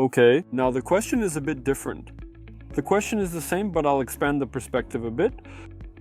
Okay, now the question is a bit different. The question is the same, but I'll expand the perspective a bit.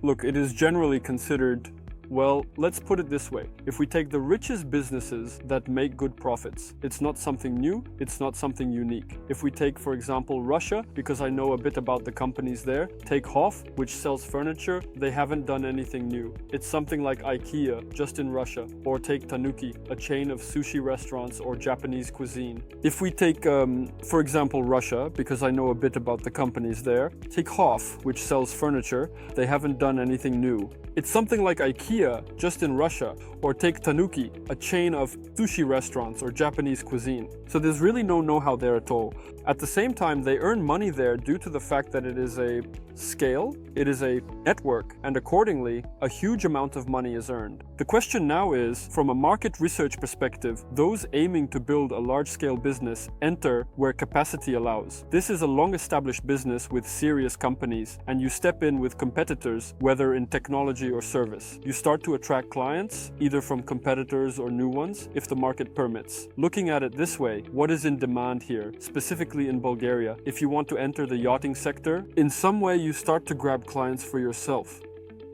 Look, it is generally considered, well, let's put it this way. If we take the richest businesses that make good profits, it's not something new, it's not something unique. If we take, for example, Russia, because I know a bit about the companies there, take Hof, which sells furniture, they haven't done anything new. It's something like IKEA, just in Russia. Or take Tanuki, a chain of sushi restaurants or Japanese cuisine. If we take, for example, Russia, because I know a bit about the companies there, take Hof, which sells furniture, they haven't done anything new. It's something like IKEA, just in Russia, or take Tanuki, a chain of sushi restaurants or Japanese cuisine. So there's really no know-how there at all. At the same time, they earn money there due to the fact that it is a scale, it is a network, and accordingly, a huge amount of money is earned. The question now is, from a market research perspective, those aiming to build a large-scale business enter where capacity allows. This is a long-established business with serious companies, and you step in with competitors, whether in technology or service. You start to attract clients, either from competitors or new ones, if the market permits. Looking at it this way, what is in demand here, specifically in Bulgaria? If you want to enter the yachting sector, in some way you start to grab clients for yourself,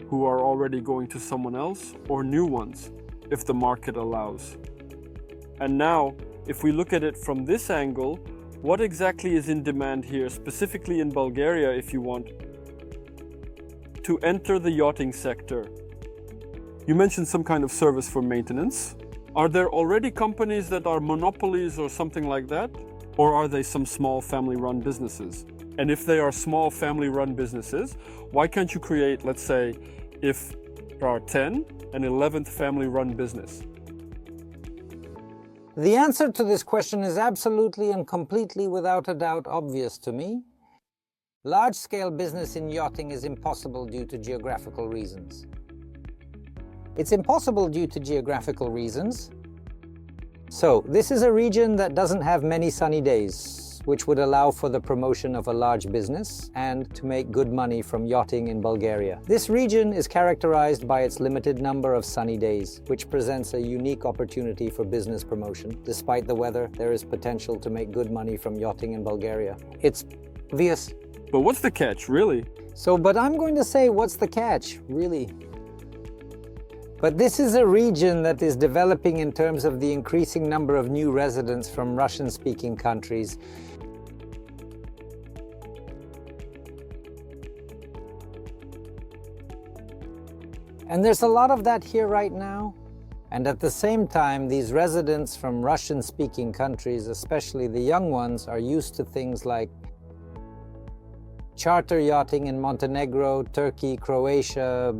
who are already going to someone else, or new ones, if the market allows. And now, if we look at it from this angle, what exactly is in demand here, specifically in Bulgaria, if you want to enter the yachting sector? You mentioned some kind of service for maintenance. Are there already companies that are monopolies or something like that? Or are they some small family-run businesses? And if they are small family-run businesses, why can't you create, let's say, if there are 10, an 11th family-run business? The answer to this question is absolutely and completely without a doubt obvious to me. Large-scale business in yachting is impossible due to geographical reasons. It's impossible due to geographical reasons. So, this is a region that doesn't have many sunny days, which would allow for the promotion of a large business and to make good money from yachting in Bulgaria. This region is characterized by its limited number of sunny days, which presents a unique opportunity for business promotion. Despite the weather, there is potential to make good money from yachting in Bulgaria. It's obvious. But what's the catch, really? But I'm going to say, what's the catch, really? But this is a region that is developing in terms of the increasing number of new residents from Russian-speaking countries. And there's a lot of that here right now. And at the same time, these residents from Russian-speaking countries, especially the young ones, are used to things like charter yachting in Montenegro, Turkey, Croatia,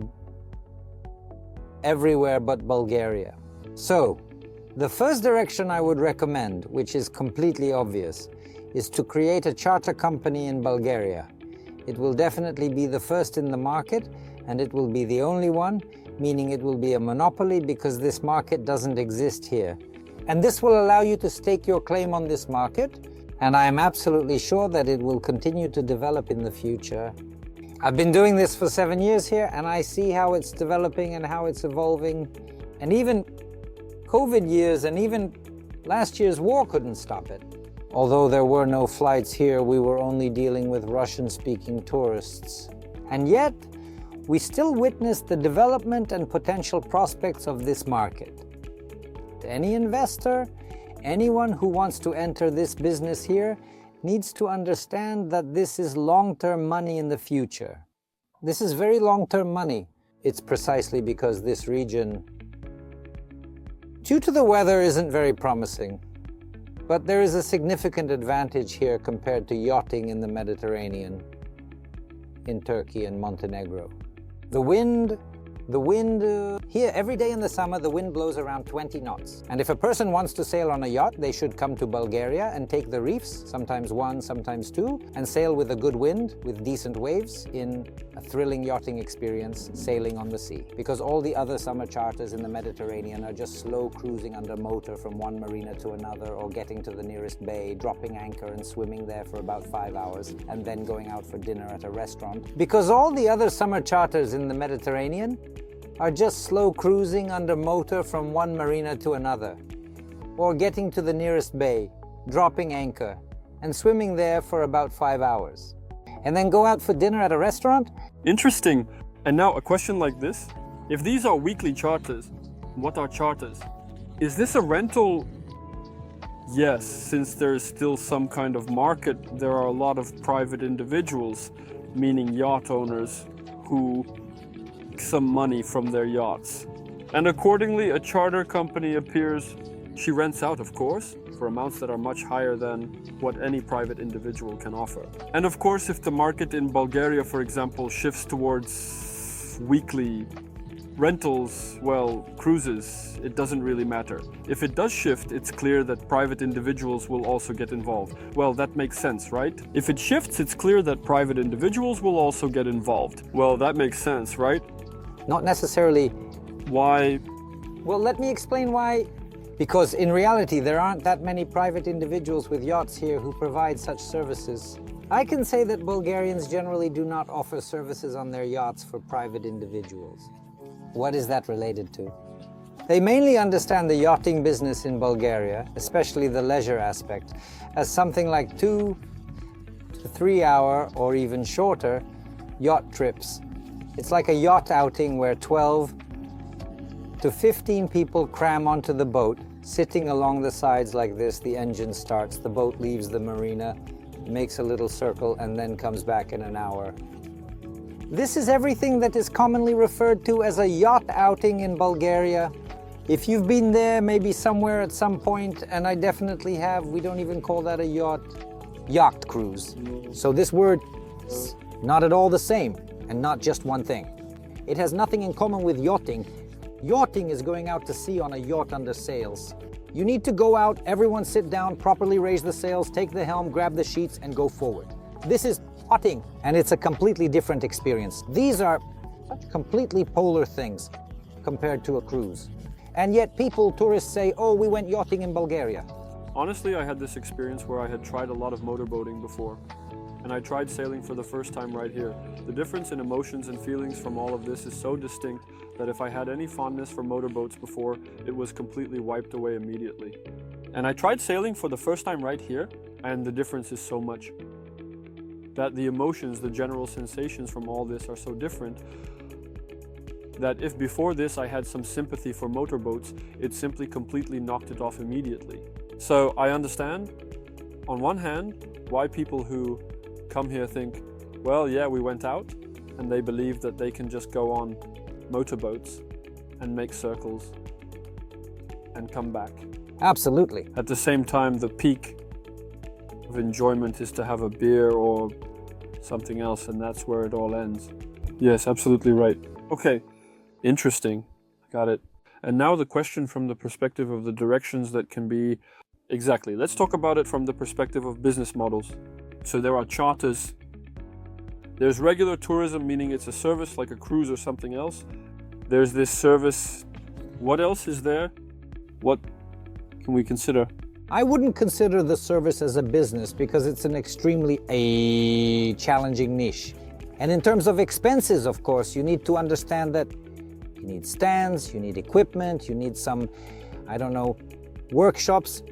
everywhere but Bulgaria. So, the first direction I would recommend, which is completely obvious, is to create a charter company in Bulgaria. It will definitely be the first in the market, and it will be the only one, meaning it will be a monopoly because this market doesn't exist here. And this will allow you to stake your claim on this market, and I am absolutely sure that it will continue to develop in the future. I've been doing this for 7 years here, and I see how it's developing and how it's evolving. And even COVID years and even last year's war couldn't stop it. Although there were no flights here, we were only dealing with Russian-speaking tourists. And yet, we still witnessed the development and potential prospects of this market. Any investor, anyone who wants to enter this business here, needs to understand that this is long-term money in the future. This is very long-term money. It's precisely because this region, due to the weather, isn't very promising. But there is a significant advantage here compared to yachting in the Mediterranean, in Turkey and Montenegro. The wind here every day in the summer, the wind blows around 20 knots. And if a person wants to sail on a yacht, they should come to Bulgaria and take the reefs, sometimes one, sometimes two, and sail with a good wind, with decent waves, in a thrilling yachting experience sailing on the sea. Because all the other summer charters in the Mediterranean are just slow cruising under motor from one marina to another, or getting to the nearest bay, dropping anchor and swimming there for about 5 hours, and then going out for dinner at a restaurant. Because all the other summer charters in the Mediterranean are just slow cruising under motor from one marina to another, or getting to the nearest bay, dropping anchor, and swimming there for about 5 hours. And then go out for dinner at a restaurant? Interesting. And now a question like this. If these are weekly charters, what are charters? Is this a rental? Yes, since there is still some kind of market, there are a lot of private individuals, meaning yacht owners, who make some money from their yachts. And accordingly, a charter company appears. She rents out, of course, for amounts that are much higher than what any private individual can offer. And of course, if the market in Bulgaria, for example, shifts towards weekly rentals, well, cruises, it doesn't really matter. If it does shift, it's clear that private individuals will also get involved. Well, that makes sense, right? If it shifts, it's clear that private individuals will also get involved. Well, that makes sense, right? Not necessarily. Why? Well, let me explain why. Because in reality, there aren't that many private individuals with yachts here who provide such services. I can say that Bulgarians generally do not offer services on their yachts for private individuals. What is that related to? They mainly understand the yachting business in Bulgaria, especially the leisure aspect, as something like 2 to 3 hour or even shorter yacht trips. It's like a yacht outing where 12 to 15 people cram onto the boat, sitting along the sides like this. The engine starts, the boat leaves the marina, makes a little circle, and then comes back in an hour. This is everything that is commonly referred to as a yacht outing in Bulgaria. If you've been there, maybe somewhere at some point, and I definitely have, we don't even call that a yacht cruise. So this word is not at all the same, and not just one thing. It has nothing in common with yachting. Yachting is going out to sea on a yacht under sails. You need to go out, everyone sit down, properly raise the sails, take the helm, grab the sheets, and go forward. This is yachting, and it's a completely different experience. These are such completely polar things compared to a cruise. And yet people, tourists say, oh, we went yachting in Bulgaria. Honestly, I had this experience where I had tried a lot of motorboating before, and I tried sailing for the first time right here. The difference in emotions and feelings from all of this is so distinct that if I had any fondness for motorboats before, it was completely wiped away immediately. And I tried sailing for the first time right here, and the difference is so much. That the emotions, the general sensations from all this are so different that if before this I had some sympathy for motorboats, it simply completely knocked it off immediately. So I understand, on one hand, why people who come here think, well, yeah, we went out, and they believe that they can just go on motorboats and make circles and come back. Absolutely. At the same time, the peak of enjoyment is to have a beer or something else, and that's where it all ends. Yes, absolutely right. Okay, interesting. Got it. And now the question from the perspective of the directions that can be... Exactly. Let's talk about it from the perspective of business models. So there are charters. There's regular tourism, meaning it's a service like a cruise or something else. There's this service. What else is there? What can we consider? I wouldn't consider the service as a business because it's an extremely challenging niche. And in terms of expenses, of course, you need to understand that you need stands, you need equipment, you need some, I don't know, workshops,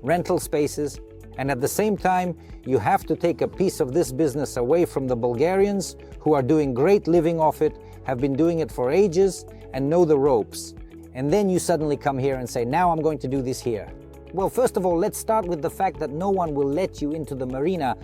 rental spaces. And at the same time, you have to take a piece of this business away from the Bulgarians who are doing great living off it, have been doing it for ages, and know the ropes. And then you suddenly come here and say, now I'm going to do this here. Well, first of all, let's start with the fact that no one will let you into the marina.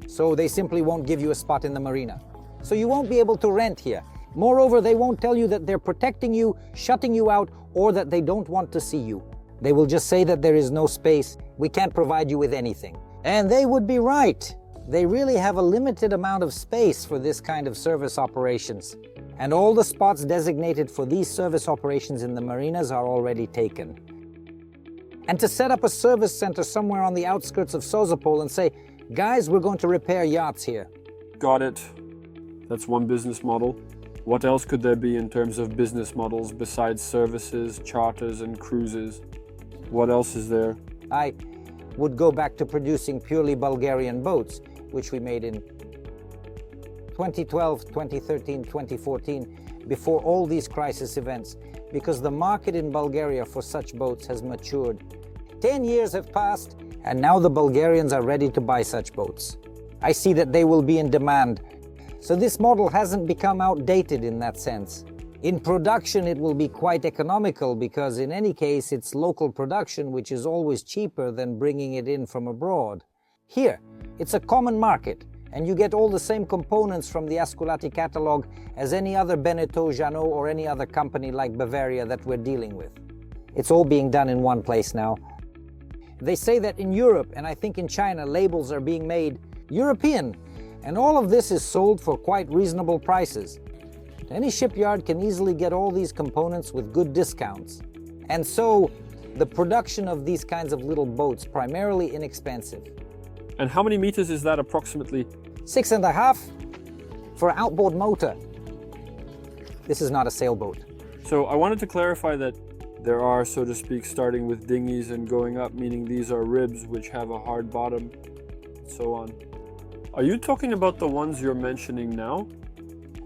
So they simply won't give you a spot in the marina. So you won't be able to rent here. Moreover, they won't tell you that they're protecting you, shutting you out, or that they don't want to see you. They will just say that there is no space. We can't provide you with anything. And they would be right. They really have a limited amount of space for this kind of service operations. And all the spots designated for these service operations in the marinas are already taken. And to set up a service center somewhere on the outskirts of Sozopol and say, guys, we're going to repair yachts here. Got it. That's one business model. What else could there be in terms of business models besides services, charters, and cruises? What else is there? I would go back to producing purely Bulgarian boats, which we made in 2012, 2013, 2014, before all these crisis events, because the market in Bulgaria for such boats has matured. 10 years have passed, And now the Bulgarians are ready to buy such boats. I see that they will be in demand. So this model hasn't become outdated in that sense. In production, it will be quite economical because in any case, it's local production, which is always cheaper than bringing it in from abroad. Here, it's a common market, and you get all the same components from the Asculati catalog as any other Beneteau, Jeannot, or any other company like Bavaria that we're dealing with. It's all being done in one place now. They say that in Europe, and I think in China, labels are being made European, and all of this is sold for quite reasonable prices. Any shipyard can easily get all these components with good discounts. And so, the production of these kinds of little boats, primarily inexpensive. And how many meters is that approximately? 6.5 for an outboard motor. This is not a sailboat. So I wanted to clarify that there are, so to speak, starting with dinghies and going up, meaning these are ribs which have a hard bottom, and so on. Are you talking about the ones you're mentioning now?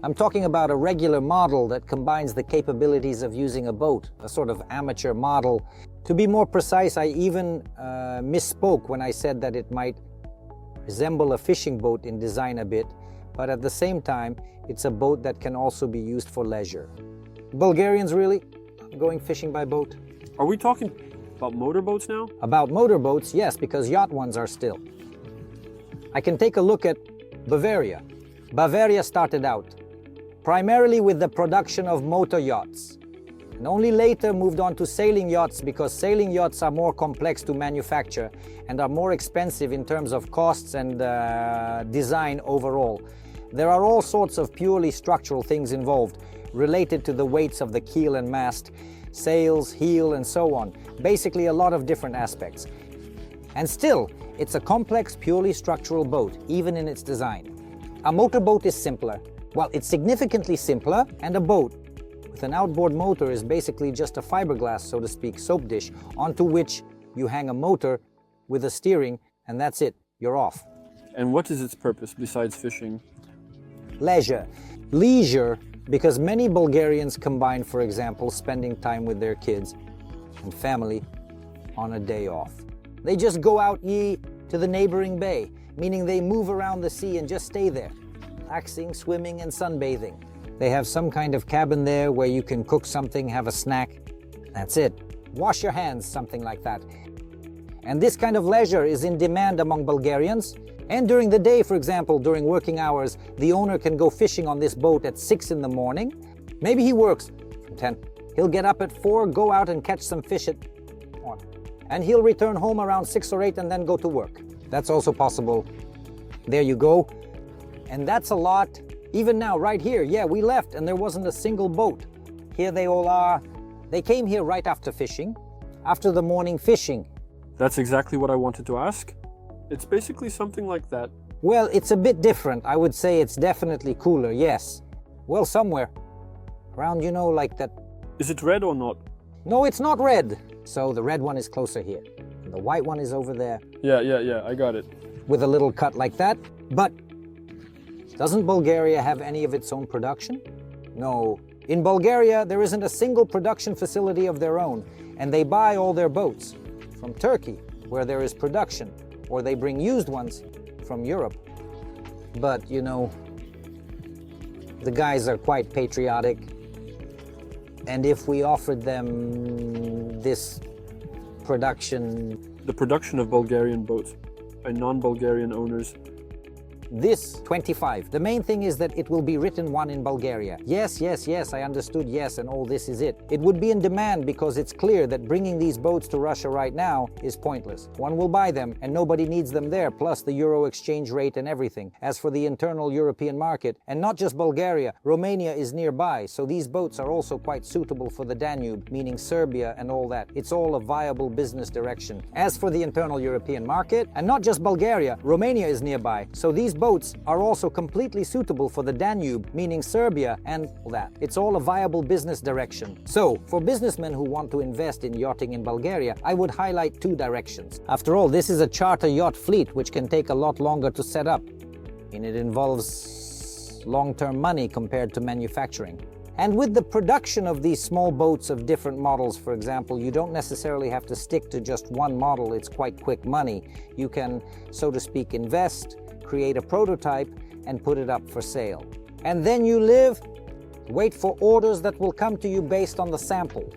I'm talking about a regular model that combines the capabilities of using a boat, a sort of amateur model. To be more precise, I even misspoke when I said that it might resemble a fishing boat in design a bit, but at the same time, it's a boat that can also be used for leisure. Bulgarians really going fishing by boat? Are we talking about motorboats now? About motorboats, yes, because yacht ones are still. I can take a look at Bavaria. Bavaria started out primarily with the production of motor yachts, and only later moved on to sailing yachts because sailing yachts are more complex to manufacture and are more expensive in terms of costs and design overall. There are all sorts of purely structural things involved, related to the weights of the keel and mast, sails, heel, and so on. Basically a lot of different aspects. And still, it's a complex, purely structural boat, even in its design. A motorboat is simpler. Well, it's significantly simpler, and a boat with an outboard motor is basically just a fiberglass, so to speak, soap dish, onto which you hang a motor with a steering, and that's it, you're off. And what is its purpose besides fishing? Leisure. Leisure, because many Bulgarians combine, for example, spending time with their kids and family on a day off. They just go out to the neighboring bay, meaning they move around the sea and just stay there, relaxing, swimming, and sunbathing. They have some kind of cabin there where you can cook something, have a snack. That's it. Wash your hands, something like that. And this kind of leisure is in demand among Bulgarians. And during the day, for example, during working hours, the owner can go fishing on this boat at 6 in the morning. Maybe he works from 10. He'll get up at 4, go out and catch some fish at 1. And he'll return home around 6 or 8 and then go to work. That's also possible. There you go. And that's a lot. Even now, right here, yeah, we left and there wasn't a single boat. Here they all are. They came here right after fishing, after the morning fishing. That's exactly what I wanted to ask. It's basically something like that. Well, it's a bit different. I would say it's definitely cooler, yes. Well, somewhere. Around, you know, like that. Is it red or not? No, it's not red. So the red one is closer here. And the white one is over there. Yeah, I got it. With a little cut like that. But doesn't Bulgaria have any of its own production? No. In Bulgaria, there isn't a single production facility of their own, and they buy all their boats from Turkey, where there is production, or they bring used ones from Europe. But, you know, the guys are quite patriotic, and if we offered them this production... The production of Bulgarian boats by non-Bulgarian owners. This 25. The main thing is that it will be written one in Bulgaria. Yes, I understood yes, and all this is it. It would be in demand because it's clear that bringing these boats to Russia right now is pointless. One will buy them and nobody needs them there, plus the euro exchange rate and everything. As for the internal European market, and not just Bulgaria, Romania is nearby, so these boats are also quite suitable for the Danube, meaning Serbia and all that. It's all a viable business direction. As for the internal European market, and not just Bulgaria, Romania is nearby, so these boats are also completely suitable for the Danube, meaning Serbia and all that. It's all a viable business direction. So, for businessmen who want to invest in yachting in Bulgaria, I would highlight 2 directions. After all, this is a charter yacht fleet which can take a lot longer to set up, and it involves long-term money compared to manufacturing. And with the production of these small boats of different models, for example, you don't necessarily have to stick to just one model. It's quite quick money. You can, so to speak, invest, create a prototype, and put it up for sale. And then you live, wait for orders that will come to you based on the sample.